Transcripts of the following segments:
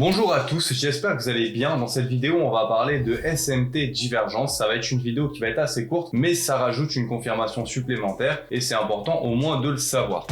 Bonjour à tous, j'espère que vous allez bien. Dans cette vidéo, on va parler de SMT divergence. Ça va être une vidéo qui va être assez courte, mais ça rajoute une confirmation supplémentaire et c'est important au moins de le savoir.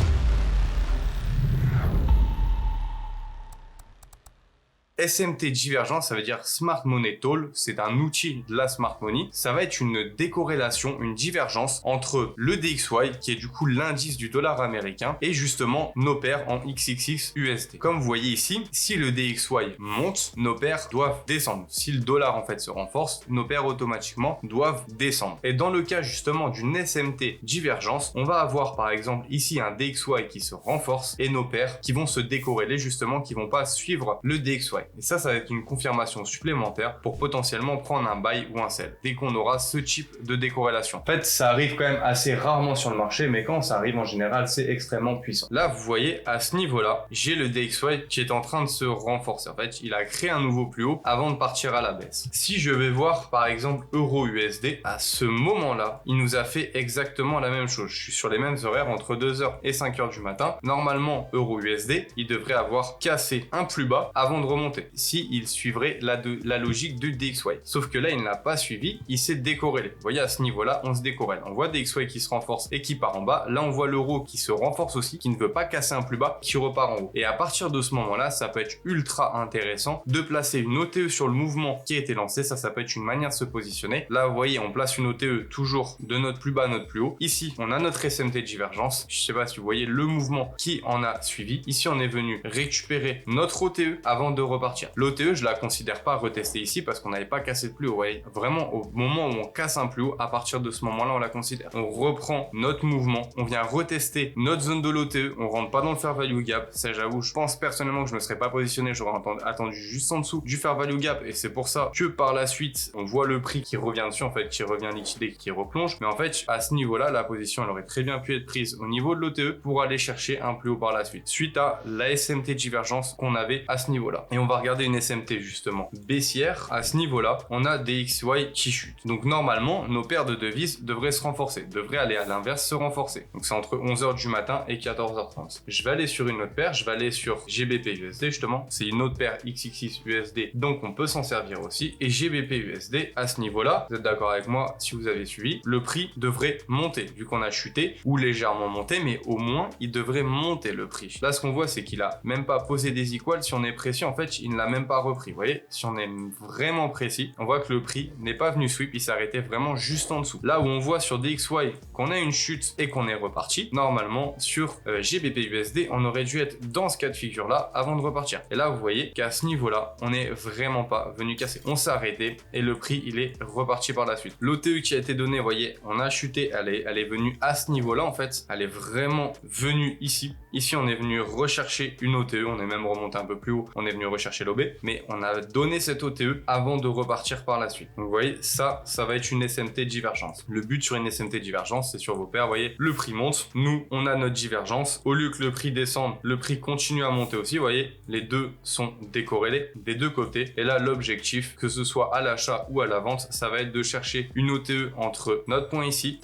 SMT divergence, ça veut dire Smart Money Tool, c'est un outil de la Smart Money. Ça va être une décorrélation, une divergence entre le DXY, qui est du coup l'indice du dollar américain, et justement nos paires en XXX USD. Comme vous voyez ici, si le DXY monte, nos paires doivent descendre. Si le dollar en fait se renforce, nos paires automatiquement doivent descendre. Et dans le cas justement d'une SMT divergence, on va avoir par exemple ici un DXY qui se renforce et nos paires qui vont se décorréler justement, qui vont pas suivre le DXY. Et ça va être une confirmation supplémentaire pour potentiellement prendre un buy ou un sell dès qu'on aura ce type de décorrélation. En fait, ça arrive quand même assez rarement sur le marché, mais quand ça arrive en général, c'est extrêmement puissant. Là, vous voyez, à ce niveau-là, j'ai le DXY qui est en train de se renforcer. En fait, il a créé un nouveau plus haut avant de partir à la baisse. Si je vais voir, par exemple, Euro-USD, à ce moment-là, il nous a fait exactement la même chose. Je suis sur les mêmes horaires entre 2h et 5h du matin. Normalement, Euro-USD, il devrait avoir cassé un plus bas avant de remonter. Si il suivrait la logique du DXY. Sauf que là, il ne l'a pas suivi, il s'est décorrélé. Vous voyez, à ce niveau-là, on se décorrèle. On voit DXY qui se renforce et qui part en bas. Là, on voit l'euro qui se renforce aussi, qui ne veut pas casser un plus bas, qui repart en haut. Et à partir de ce moment-là, ça peut être ultra intéressant de placer une OTE sur le mouvement qui a été lancé. Ça peut être une manière de se positionner. Là, vous voyez, on place une OTE toujours de notre plus bas à notre plus haut. Ici, on a notre SMT divergence. Je ne sais pas si vous voyez le mouvement qui en a suivi. Ici, on est venu récupérer notre OTE avant de repartir. L'OTE, je la considère pas retester ici parce qu'on n'avait pas cassé de plus haut. Vous voyez, vraiment, au moment où on casse un plus haut, à partir de ce moment-là, on la considère. On reprend notre mouvement, on vient retester notre zone de l'OTE, on rentre pas dans le fair value gap. Ça, j'avoue, je pense personnellement que je me serais pas positionné, j'aurais attendu juste en dessous du fair value gap et c'est pour ça que par la suite, on voit le prix qui revient dessus, en fait, qui revient liquidé, qui replonge. Mais en fait, à ce niveau-là, la position, elle aurait très bien pu être prise au niveau de l'OTE pour aller chercher un plus haut par la suite, suite à la SMT divergence qu'on avait à ce niveau-là. Et on va regarder une SMT justement baissière. À ce niveau-là, on a des XY qui chutent. Donc normalement, nos paires de devises devraient se renforcer, devraient aller à l'inverse se renforcer. Donc c'est entre 11h du matin et 14h30. Je vais aller sur une autre paire, je vais aller sur GBP USD justement. C'est une autre paire XXX USD, donc on peut s'en servir aussi. Et GBP USD, à ce niveau-là, vous êtes d'accord avec moi si vous avez suivi, le prix devrait monter vu qu'on a chuté ou légèrement monté, mais au moins il devrait monter le prix. Là, ce qu'on voit, c'est qu'il a même pas posé des equals. Si on est précis, en fait, il ne l'a même pas repris. Vous voyez, si on est vraiment précis, on voit que le prix n'est pas venu sweep, il s'est arrêté vraiment juste en dessous. Là où on voit sur DXY qu'on a une chute et qu'on est reparti, normalement sur GBP USD, on aurait dû être dans ce cas de figure là avant de repartir. Et là, vous voyez qu'à ce niveau là, on n'est vraiment pas venu casser. On s'est arrêté et le prix, il est reparti par la suite. L'OTE qui a été donné, vous voyez, on a chuté, elle est venue à ce niveau là en fait, elle est vraiment venue ici. Ici, on est venu rechercher une OTE, on est même remonté un peu plus haut, on est venu rechercher l'OB, mais on a donné cette OTE avant de repartir par la suite. Donc vous voyez, ça va être une SMT divergence. Le but sur une SMT divergence, c'est sur vos paires, vous voyez, le prix monte, nous, on a notre divergence. Au lieu que le prix descende, le prix continue à monter aussi, vous voyez, les deux sont décorrélés des deux côtés. Et là, l'objectif, que ce soit à l'achat ou à la vente, ça va être de chercher une OTE entre notre point ici,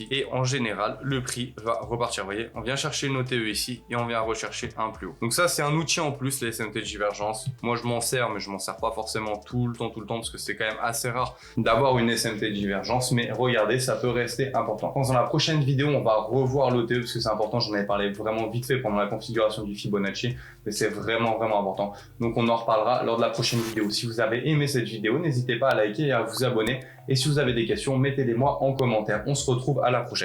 et en général, le prix va repartir. Vous voyez, on vient chercher une OTE ici et on vient rechercher un plus haut. Donc ça, c'est un outil en plus, les SMT divergence. Moi, je m'en sers, mais je m'en sers pas forcément tout le temps, parce que c'est quand même assez rare d'avoir une SMT divergence, mais regardez, ça peut rester important. Dans la prochaine vidéo, on va revoir l'OTE, parce que c'est important, j'en avais parlé vraiment vite fait pendant la configuration du Fibonacci, mais c'est vraiment important. Donc on en reparlera lors de la prochaine vidéo. Si vous avez aimé cette vidéo, n'hésitez pas à liker et à vous abonner, et si vous avez des questions, mettez-les moi en commentaire. On se retrouve à la prochaine.